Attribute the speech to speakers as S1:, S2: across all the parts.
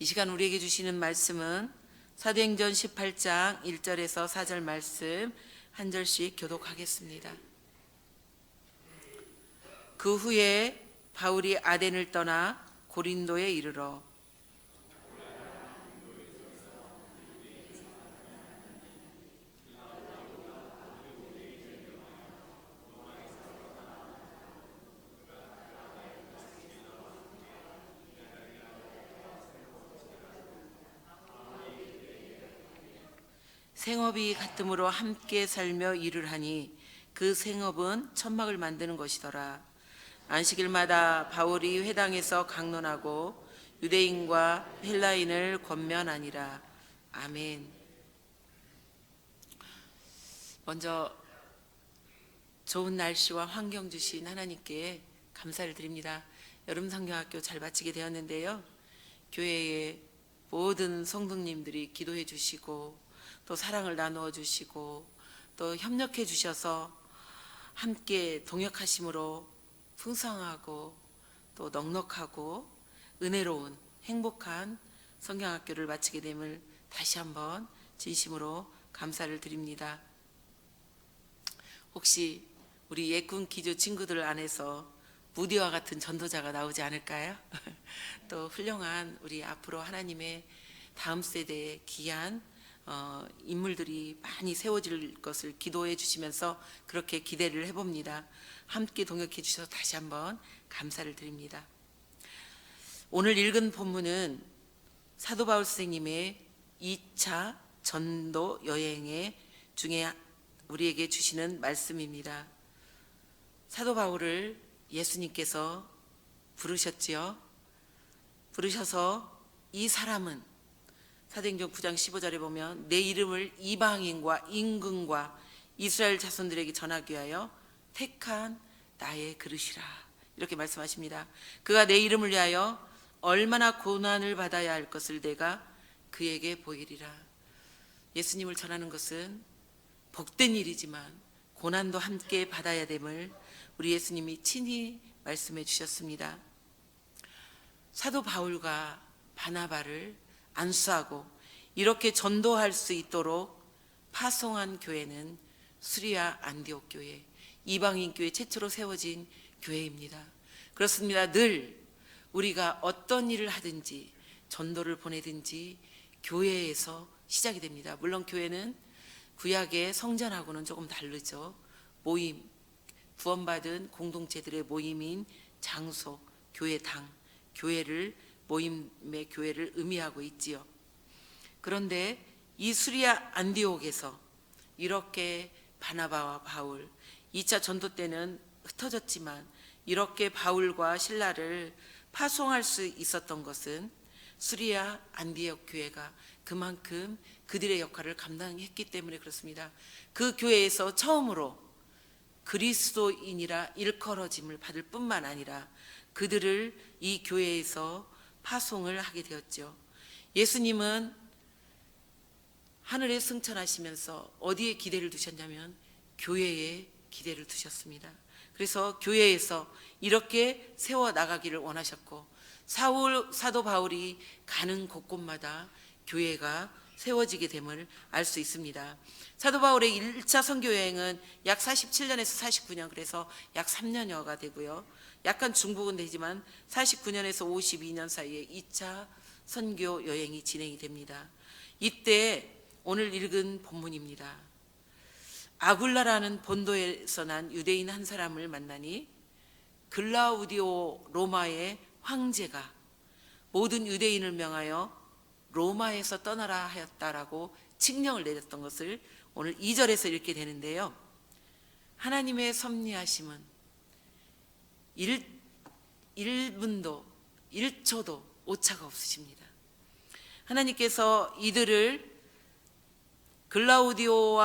S1: 이 시간 우리에게 주시는 말씀은 사도행전 18장 1절에서 4절 말씀 한 절씩 교독하겠습니다. 그 후에 바울이 아덴을 떠나 고린도에 이르러 생업이 같음으로 함께 살며 일을 하니 그 생업은 천막을 만드는 것이더라. 안식일마다 바울이 회당에서 강론하고 유대인과 헬라인을 권면하니라. 아멘. 먼저 좋은 날씨와 환경 주신 하나님께 감사를 드립니다. 여름성경학교 잘 마치게 되었는데요. 교회의 모든 성도님들이 기도해 주시고 또 사랑을 나누어 주시고 또 협력해 주셔서 함께 동역하심으로 풍성하고 또 넉넉하고 은혜로운 행복한 성경학교를 마치게 됨을 다시 한번 진심으로 감사를 드립니다. 혹시 우리 예군 기조 친구들 안에서 무디와 같은 전도자가 나오지 않을까요? 또 훌륭한 우리 앞으로 하나님의 다음 세대의 귀한 인물들이 많이 세워질 것을 기도해 주시면서 그렇게 기대를 해봅니다. 함께 동역해 주셔서 다시 한번 감사를 드립니다. 오늘 읽은 본문은 사도 바울 선생님의 2차 전도 여행의 중에 우리에게 주시는 말씀입니다. 사도 바울을 예수님께서 부르셨지요. 부르셔서 이 사람은 사도행전 9장 15절에 보면 내 이름을 이방인과 임금과 이스라엘 자손들에게 전하기 위하여 택한 나의 그릇이라 이렇게 말씀하십니다. 그가 내 이름을 위하여 얼마나 고난을 받아야 할 것을 내가 그에게 보이리라. 예수님을 전하는 것은 복된 일이지만 고난도 함께 받아야 됨을 우리 예수님이 친히 말씀해 주셨습니다. 사도 바울과 바나바를 안수하고 이렇게 전도할 수 있도록 파송한 교회는 수리아 안디옥 교회, 이방인 교회 최초로 세워진 교회입니다. 그렇습니다. 늘 우리가 어떤 일을 하든지 전도를 보내든지 교회에서 시작이 됩니다. 물론 교회는 구약의 성전하고는 조금 다르죠. 모임, 구원받은 공동체들의 모임인 장소, 교회당, 교회를 모임의 교회를 의미하고 있지요. 그런데 이 수리아 안디옥에서 이렇게 바나바와 바울 2차 전도 때는 흩어졌지만 이렇게 바울과 실라를 파송할 수 있었던 것은 수리아 안디옥 교회가 그만큼 그들의 역할을 감당했기 때문에 그렇습니다. 그 교회에서 처음으로 그리스도인이라 일컬어짐을 받을 뿐만 아니라 그들을 이 교회에서 파송을 하게 되었죠. 예수님은 하늘에 승천하시면서 어디에 기대를 두셨냐면 교회에 기대를 두셨습니다. 그래서 교회에서 이렇게 세워나가기를 원하셨고 사도 바울이 가는 곳곳마다 교회가 세워지게 됨을 알 수 있습니다. 사도 바울의 1차 선교여행은 약 47년에서 49년 그래서 약 3년여가 되고요. 약간 중복은 되지만 49년에서 52년 사이에 2차 선교 여행이 진행이 됩니다. 이때 오늘 읽은 본문입니다. 아굴라라는 본도에서 난 유대인 한 사람을 만나니 글라우디오 로마의 황제가 모든 유대인을 명하여 로마에서 떠나라 하였다라고 칙령을 내렸던 것을 오늘 2절에서 읽게 되는데요. 하나님의 섭리하심은 1분도 1초도 오차가 없으십니다. 하나님께서 이들을 글라우디오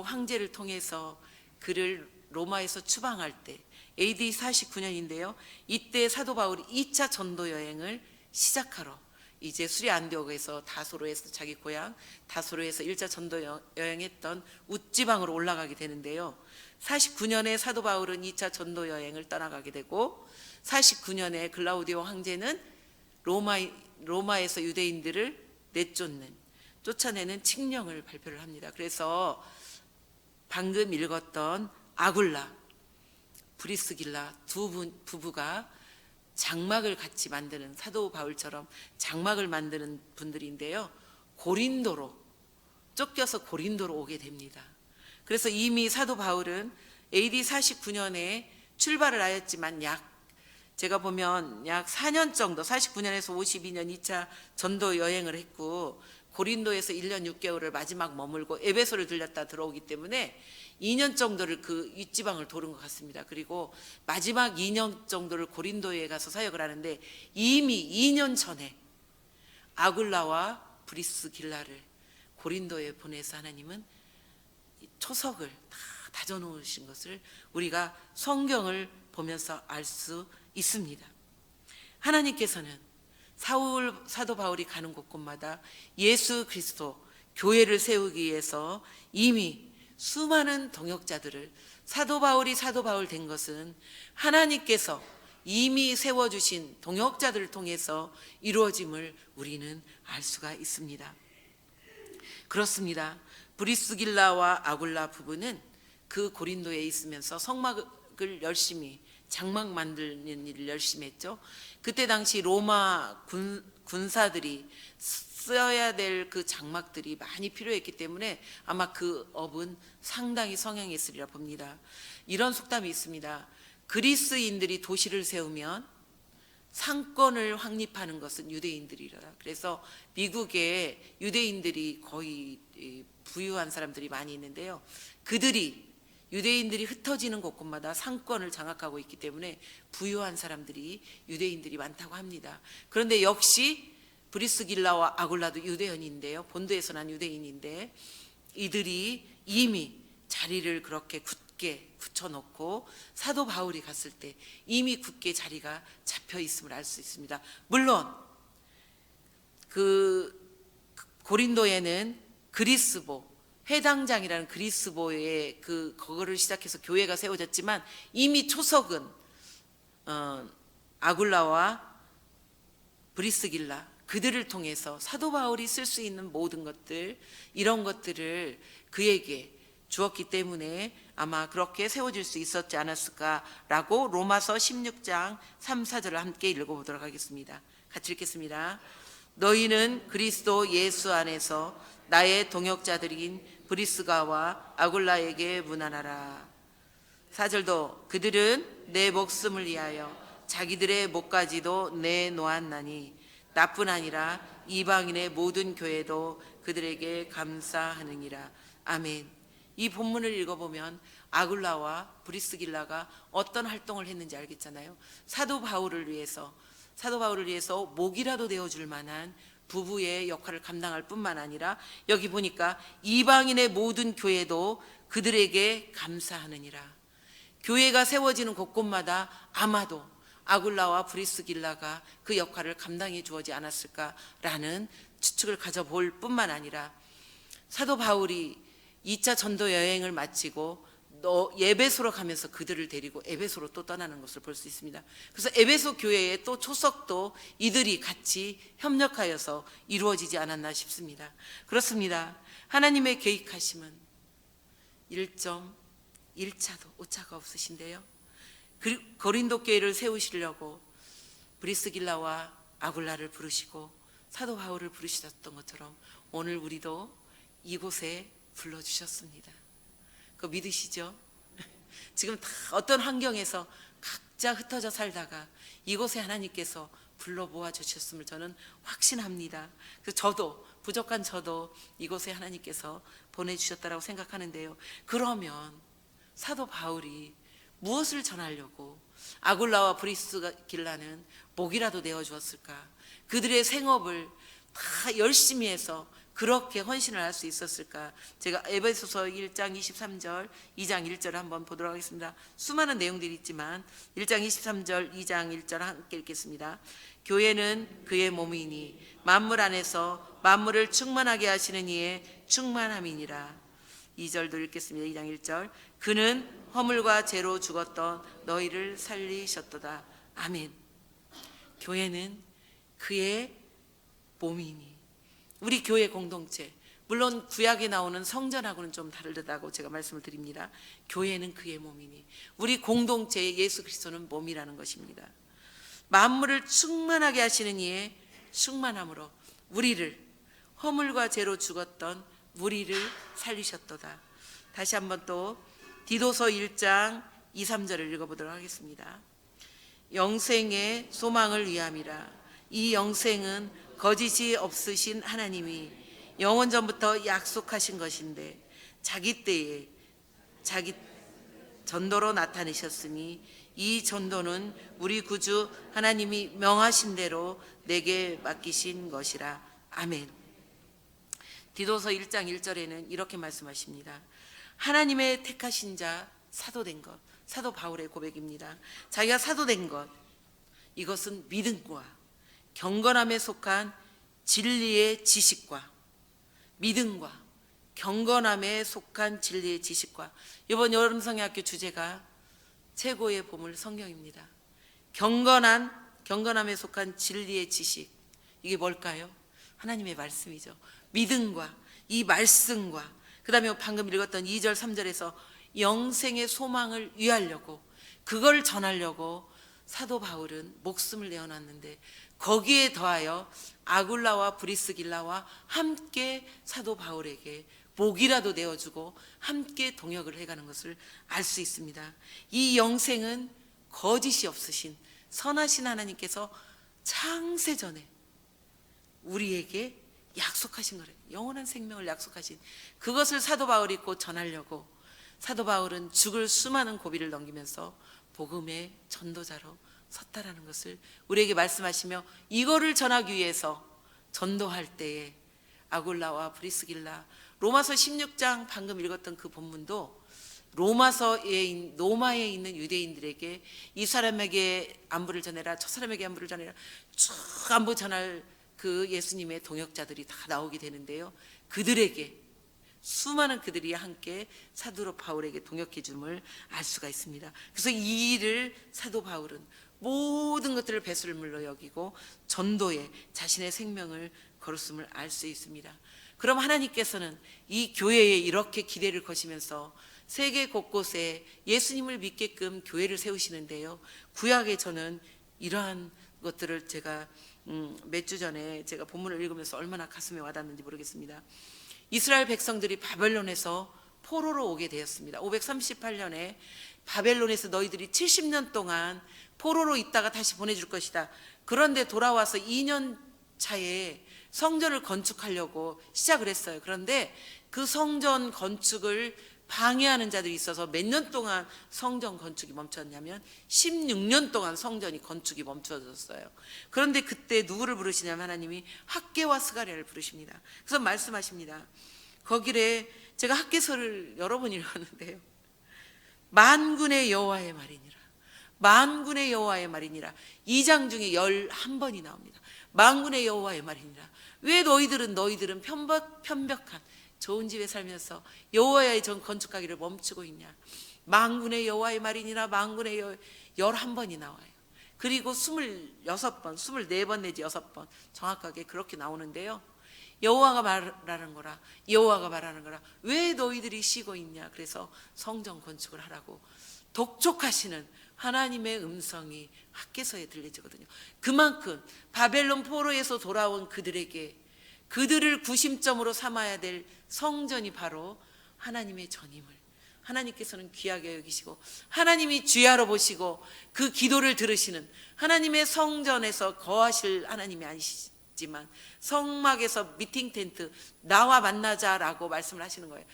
S1: 황제를 통해서 그를 로마에서 추방할 때 AD 49년인데요. 이때 사도 바울이 2차 전도 여행을 시작하러 이제 수리아 안디옥에서 다소로에서 자기 고향 다소로에서 1차 전도 여행했던 웃지방으로 올라가게 되는데요. 49년에 사도 바울은 2차 전도 여행을 떠나가게 되고 49년에 글라우디오 황제는 로마에 로마에서 유대인들을 쫓아내는 칙령을 발표를 합니다. 그래서 방금 읽었던 아굴라, 브리스길라 부부가 장막을 같이 만드는, 사도 바울처럼 장막을 만드는 분들인데요. 쫓겨서 고린도로 오게 됩니다. 그래서 이미 사도 바울은 AD 49년에 출발을 하였지만 제가 보면 약 4년 정도, 49년에서 52년 2차 전도 여행을 했고, 고린도에서 1년 6개월을 마지막 머물고 에베소를 들렸다 들어오기 때문에 2년 정도를 그 윗지방을 도는 것 같습니다. 그리고 마지막 2년 정도를 고린도에 가서 사역을 하는데, 이미 2년 전에 아굴라와 브리스길라를 고린도에 보내서 하나님은 초석을 다 다져놓으신 것을 우리가 성경을 보면서 알 수 있습니다. 하나님께서는 사도 바울이 가는 곳곳마다 예수 그리스도 교회를 세우기 위해서 이미 수많은 동역자들을, 사도 바울이 사도 바울 된 것은 하나님께서 이미 세워주신 동역자들을 통해서 이루어짐을 우리는 알 수가 있습니다. 그렇습니다. 브리스길라와 아굴라 부부는 그 고린도에 있으면서 성막을 열심히, 장막 만드는 일을 열심히 했죠. 그때 당시 로마 군사들이 써야 될 그 장막들이 많이 필요했기 때문에 아마 그 업은 상당히 성행했으리라 봅니다. 이런 속담이 있습니다. 그리스인들이 도시를 세우면 상권을 확립하는 것은 유대인들이라. 그래서 미국에 유대인들이 거의 부유한 사람들이 많이 있는데요. 유대인들이 흩어지는 곳곳마다 상권을 장악하고 있기 때문에 부유한 사람들이, 유대인들이 많다고 합니다. 그런데 역시 브리스길라와 아굴라도 유대인인데요. 본토에서 난 유대인인데, 이들이 이미 자리를 그렇게 굳게 붙여놓고 사도 바울이 갔을 때 이미 굳게 자리가 잡혀 있음을 알 수 있습니다. 물론 그 고린도에는 그리스보, 회당장이라는 그리스보의 그거를 시작해서 교회가 세워졌지만, 이미 초석은 아굴라와 브리스길라, 그들을 통해서 사도 바울이 쓸 수 있는 모든 것들, 이런 것들을 그에게 주었기 때문에 아마 그렇게 세워질 수 있었지 않았을까라고 로마서 16장 3, 4절을 함께 읽어보도록 하겠습니다. 같이 읽겠습니다. 너희는 그리스도 예수 안에서 나의 동역자들인 브리스가와 아굴라에게 문안하라. 4절도 그들은 내 목숨을 위하여 자기들의 목까지도 내놓았나니 나뿐 아니라 이방인의 모든 교회도 그들에게 감사하느니라. 아멘. 이 본문을 읽어보면 아굴라와 브리스길라가 어떤 활동을 했는지 알겠잖아요. 사도 바울을 위해서 목이라도 되어줄 만한 부부의 역할을 감당할 뿐만 아니라, 여기 보니까 이방인의 모든 교회도 그들에게 감사하느니라. 교회가 세워지는 곳곳마다 아마도 아굴라와 브리스길라가 그 역할을 감당해 주어지 않았을까라는 추측을 가져볼 뿐만 아니라, 사도 바울이 2차 전도 여행을 마치고 에베소로 가면서 그들을 데리고 에베소로 또 떠나는 것을 볼 수 있습니다. 그래서 에베소 교회의 또 초석도 이들이 같이 협력하여서 이루어지지 않았나 싶습니다. 그렇습니다. 하나님의 계획하심은 1점 1차도 오차가 없으신데요. 고린도 교회를 세우시려고 브리스길라와 아굴라를 부르시고 사도 바울을 부르셨던 것처럼 오늘 우리도 이곳에 불러주셨습니다. 그거 믿으시죠? 지금 다 어떤 환경에서 각자 흩어져 살다가 이곳에 하나님께서 불러 모아주셨음을 저는 확신합니다. 그래서 부족한 저도 이곳에 하나님께서 보내주셨다라고 생각하는데요. 그러면 사도 바울이 무엇을 전하려고 아굴라와 브리스길라는 목이라도 내어주었을까? 그들의 생업을 다 열심히 해서 그렇게 헌신을 할 수 있었을까? 제가 에베소서 1장 23절, 2장 1절을 한번 보도록 하겠습니다. 수많은 내용들이 있지만 1장 23절, 2장 1절 함께 읽겠습니다. 교회는 그의 몸이니 만물 안에서 만물을 충만하게 하시는 이의 충만함이니라. 2절도 읽겠습니다. 2장 1절. 그는 허물과 죄로 죽었던 너희를 살리셨도다. 아멘. 교회는 그의 몸이니. 우리 교회 공동체, 물론 구약에 나오는 성전하고는 좀 다르다고 제가 말씀을 드립니다. 교회는 그의 몸이니 우리 공동체의 예수 그리스도는 몸이라는 것입니다. 만물을 충만하게 하시는 이의 충만함으로 우리를 허물과 죄로 죽었던 우리를 살리셨도다. 다시 한번 또 디도서 1장 2, 3절을 읽어보도록 하겠습니다. 영생의 소망을 위함이라. 이 영생은 거짓이 없으신 하나님이 영원 전부터 약속하신 것인데 자기 때에 자기 전도로 나타내셨으니 이 전도는 우리 구주 하나님이 명하신 대로 내게 맡기신 것이라. 아멘. 디도서 1장 1절에는 이렇게 말씀하십니다. 하나님의 택하신 자 사도된 것, 사도 바울의 고백입니다. 자기가 사도된 것, 이것은 믿음과 경건함에 속한 진리의 지식과, 믿음과 경건함에 속한 진리의 지식과. 이번 여름성회학교 주제가 최고의 보물 성경입니다. 경건함에 속한 진리의 지식, 이게 뭘까요? 하나님의 말씀이죠. 믿음과 이 말씀과 그 다음에 방금 읽었던 2절 3절에서 영생의 소망을 위하려고, 그걸 전하려고 사도 바울은 목숨을 내어놨는데 거기에 더하여 아굴라와 브리스길라와 함께 사도 바울에게 목이라도 내어주고 함께 동역을 해가는 것을 알 수 있습니다. 이 영생은 거짓이 없으신 선하신 하나님께서 창세전에 우리에게 약속하신 거래요. 영원한 생명을 약속하신 그것을 사도 바울이 곧 전하려고 사도 바울은 죽을 수많은 고비를 넘기면서 복음의 전도자로 섰다라는 것을 우리에게 말씀하시며, 이거를 전하기 위해서 전도할 때에 아굴라와 브리스길라, 로마서 16장 방금 읽었던 그 본문도 로마에 있는 유대인들에게 이 사람에게 안부를 전해라, 저 사람에게 안부를 전해라, 쭉 안부 전할 그 예수님의 동역자들이 다 나오게 되는데요, 그들에게 수많은 그들이 함께 사도 바울에게 동역해 줌을 알 수가 있습니다. 그래서 이 일을 사도 바울은 모든 것들을 배설물로 여기고 전도에 자신의 생명을 걸었음을 알 수 있습니다. 그럼 하나님께서는 이 교회에 이렇게 기대를 거시면서 세계 곳곳에 예수님을 믿게끔 교회를 세우시는데요, 구약에 저는 이러한 것들을 제가 몇 주 전에 제가 본문을 읽으면서 얼마나 가슴에 와닿는지 모르겠습니다. 이스라엘 백성들이 바벨론에서 포로로 오게 되었습니다. 538년에 바벨론에서 너희들이 70년 동안 포로로 있다가 다시 보내줄 것이다. 그런데 돌아와서 2년 차에 성전을 건축하려고 시작을 했어요. 그런데 그 성전 건축을 방해하는 자들이 있어서 몇 년 동안 성전 건축이 멈췄냐면 16년 동안 성전이 건축이 멈춰졌어요. 그런데 그때 누구를 부르시냐면 하나님이 학개와 스가랴를 부르십니다. 그래서 말씀하십니다. 거기에 제가 학개서를 여러 번 읽었는데요, 만군의 여호와의 말이니라, 만군의 여호와의 말이니라, 2장 중에 11번이 나옵니다. 만군의 여호와의 말이니라. 왜 너희들은 편벽한 좋은 집에 살면서 여호와의 전 건축하기를 멈추고 있냐. 만군의 여호와의 말이니라, 만군의 11번이 나와요. 그리고 26번, 24번 내지 6번 정확하게 그렇게 나오는데요, 여호와가 말하는 거라, 여호와가 말하는 거라, 왜 너희들이 쉬고 있냐. 그래서 성전 건축을 하라고 독촉하시는 하나님의 음성이 학개서에 들려지거든요. 그만큼 바벨론 포로에서 돌아온 그들에게 그들을 구심점으로 삼아야 될 성전이 바로 하나님의 전임을 하나님께서는 귀하게 여기시고, 하나님이 주야로 보시고 그 기도를 들으시는, 하나님의 성전에서 거하실 하나님이 아니시지만 성막에서 미팅 텐트 나와 만나자라고 말씀을 하시는 거예요.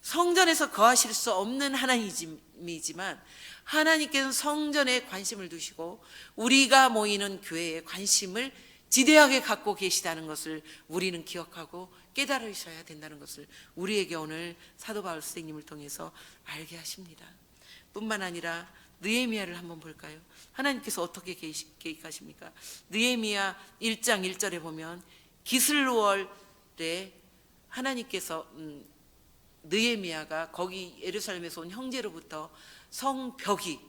S1: 성전에서 거하실 수 없는 하나님이지만 하나님께서는 성전에 관심을 두시고 우리가 모이는 교회에 관심을 지대하게 갖고 계시다는 것을 우리는 기억하고 깨달으셔야 된다는 것을 우리에게 오늘 사도 바울 선생님을 통해서 알게 하십니다. 뿐만 아니라 느헤미야를 한번 볼까요? 하나님께서 어떻게 계획하십니까? 느헤미야 1장 1절에 보면 기슬루월에 하나님께서 느헤미야가 거기 예루살렘에서 온 형제로부터 성벽이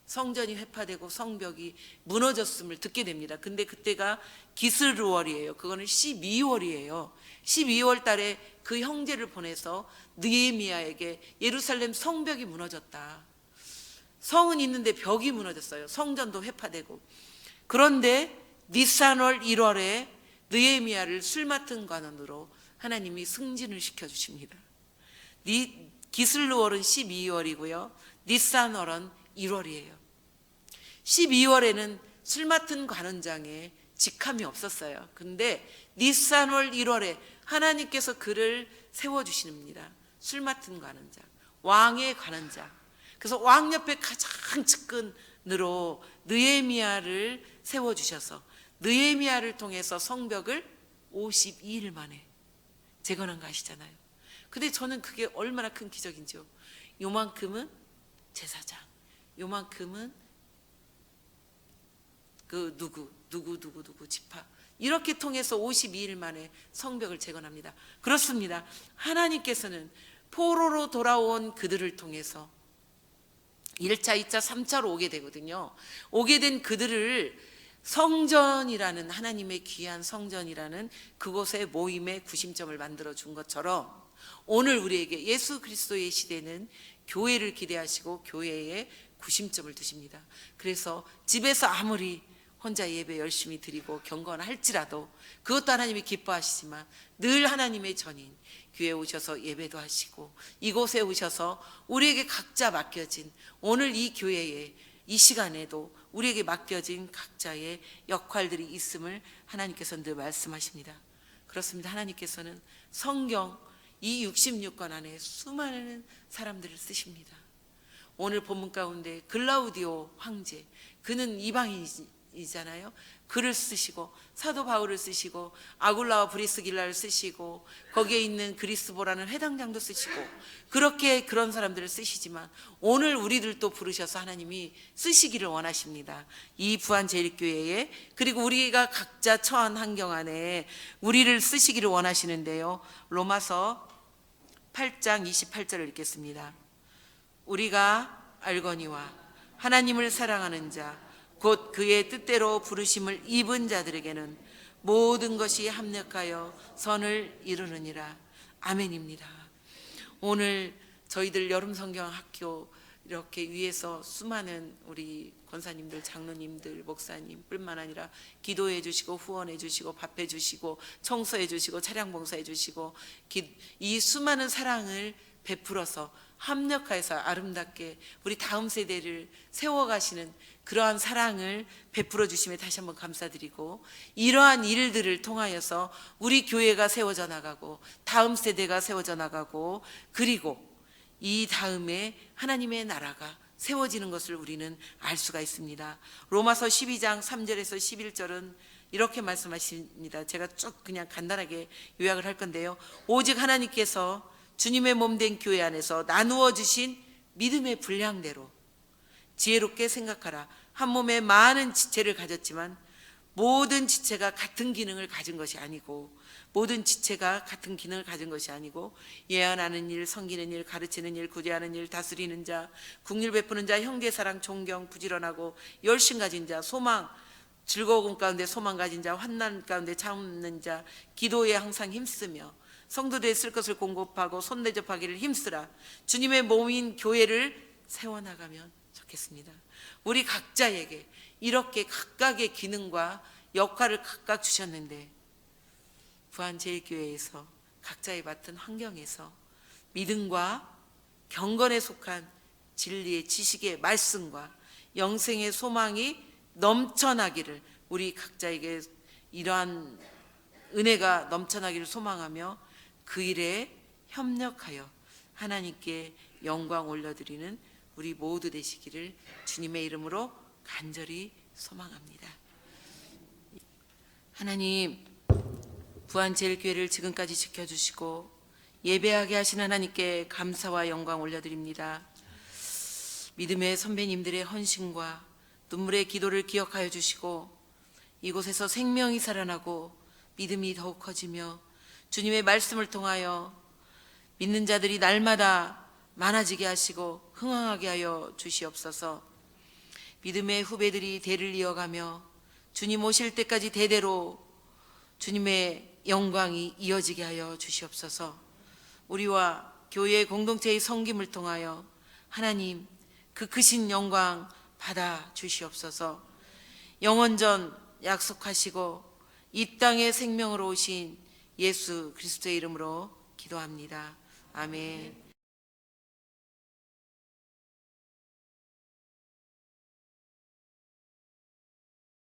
S1: 성전이 회파되고 성벽이 무너졌음을 듣게 됩니다. 근데 그때가 기슬루월이에요. 그거는 12월이에요. 12월 달에 그 형제를 보내서 느헤미야에게 예루살렘 성벽이 무너졌다. 성은 있는데 벽이 무너졌어요. 성전도 회파되고. 그런데 니산월 1월에 느헤미야를 술 맡은 관원으로 하나님이 승진을 시켜주십니다. 기슬루월은 12월이고요. 니산월은 1월이에요. 12월에는 술 맡은 관원장에 직함이 없었어요. 근데 니산월 1월에 하나님께서 그를 세워주십니다. 술 맡은 관원장, 왕의 관원장. 그래서 왕 옆에 가장 측근으로 느헤미야를 세워주셔서 느헤미야를 통해서 성벽을 52일 만에 재건한 거 아시잖아요. 근데 저는 그게 얼마나 큰 기적인지요. 요만큼은 제사장, 요만큼은 그 누구 지파, 이렇게 통해서 52일 만에 성벽을 재건합니다. 그렇습니다. 하나님께서는 포로로 돌아온 그들을 통해서 1차, 2차, 3차로 오게 되거든요. 오게 된 그들을 성전이라는, 하나님의 귀한 성전이라는 그곳의 모임의 구심점을 만들어 준 것처럼 오늘 우리에게 예수 그리스도의 시대는 교회를 기대하시고 교회에 구심점을 두십니다. 그래서 집에서 아무리 혼자 예배 열심히 드리고 경건할지라도 그것도 하나님이 기뻐하시지만 늘 하나님의 전인 교회에 오셔서 예배도 하시고 이곳에 오셔서 우리에게 각자 맡겨진, 오늘 이 교회에 이 시간에도 우리에게 맡겨진 각자의 역할들이 있음을 하나님께서는 늘 말씀하십니다. 그렇습니다. 하나님께서는 성경 이 66권 안에 수많은 사람들을 쓰십니다. 오늘 본문 가운데 글라우디오 황제, 그는 이방인이잖아요. 그를 쓰시고 사도 바울을 쓰시고 아굴라와 브리스길라를 쓰시고 거기에 있는 그리스보라는 회당장도 쓰시고 그렇게 그런 사람들을 쓰시지만 오늘 우리들도 부르셔서 하나님이 쓰시기를 원하십니다. 이 부안제일교회에, 그리고 우리가 각자 처한 환경 안에 우리를 쓰시기를 원하시는데요. 로마서 8장 28절을 읽겠습니다. 우리가 알거니와 하나님을 사랑하는 자 곧 그의 뜻대로 부르심을 입은 자들에게는 모든 것이 합력하여 선을 이루느니라. 아멘입니다. 오늘 저희들 여름성경학교 이렇게 위에서 수많은 우리 권사님들, 장로님들, 목사님 뿐만 아니라 기도해 주시고 후원해 주시고 밥해 주시고 청소해 주시고 차량 봉사해 주시고 이 수많은 사랑을 베풀어서 합력해서 아름답게 우리 다음 세대를 세워가시는 그러한 사랑을 베풀어 주심에 다시 한번 감사드리고, 이러한 일들을 통하여서 우리 교회가 세워져 나가고 다음 세대가 세워져 나가고 그리고 이 다음에 하나님의 나라가 세워지는 것을 우리는 알 수가 있습니다. 로마서 12장 3절에서 11절은 이렇게 말씀하십니다. 제가 쭉 그냥 간단하게 요약을 할 건데요. 오직 하나님께서 주님의 몸된 교회 안에서 나누어 주신 믿음의 분량대로 지혜롭게 생각하라. 한 몸에 많은 지체를 가졌지만 모든 지체가 같은 기능을 가진 것이 아니고 예언하는 일, 섬기는 일, 가르치는 일, 구제하는 일, 다스리는 자, 국률 베푸는 자, 형제사랑, 존경, 부지런하고 열심 가진 자, 소망, 즐거움 가운데 소망 가진 자, 환난 가운데 참는 자, 기도에 항상 힘쓰며 성도들의 쓸 것을 공급하고 손대접하기를 힘쓰라. 주님의 몸인 교회를 세워나가면 좋겠습니다. 우리 각자에게 이렇게 각각의 기능과 역할을 각각 주셨는데 부안제일교회에서 각자의 맡은 환경에서 믿음과 경건에 속한 진리의 지식의 말씀과 영생의 소망이 넘쳐나기를, 우리 각자에게 이러한 은혜가 넘쳐나기를 소망하며 그 일에 협력하여 하나님께 영광 올려드리는 우리 모두 되시기를 주님의 이름으로 간절히 소망합니다. 하나님, 부안제일교회를 지금까지 지켜주시고 예배하게 하신 하나님께 감사와 영광 올려드립니다. 믿음의 선배님들의 헌신과 눈물의 기도를 기억하여 주시고 이곳에서 생명이 살아나고 믿음이 더욱 커지며 주님의 말씀을 통하여 믿는 자들이 날마다 많아지게 하시고 흥황하게 하여 주시옵소서. 믿음의 후배들이 대를 이어가며 주님 오실 때까지 대대로 주님의 영광이 이어지게 하여 주시옵소서. 우리와 교회 공동체의 섬김을 통하여 하나님 그 크신 영광 받아 주시옵소서. 영원전 약속하시고 이 땅에 생명으로 오신 예수 그리스도의 이름으로 기도합니다. 아멘.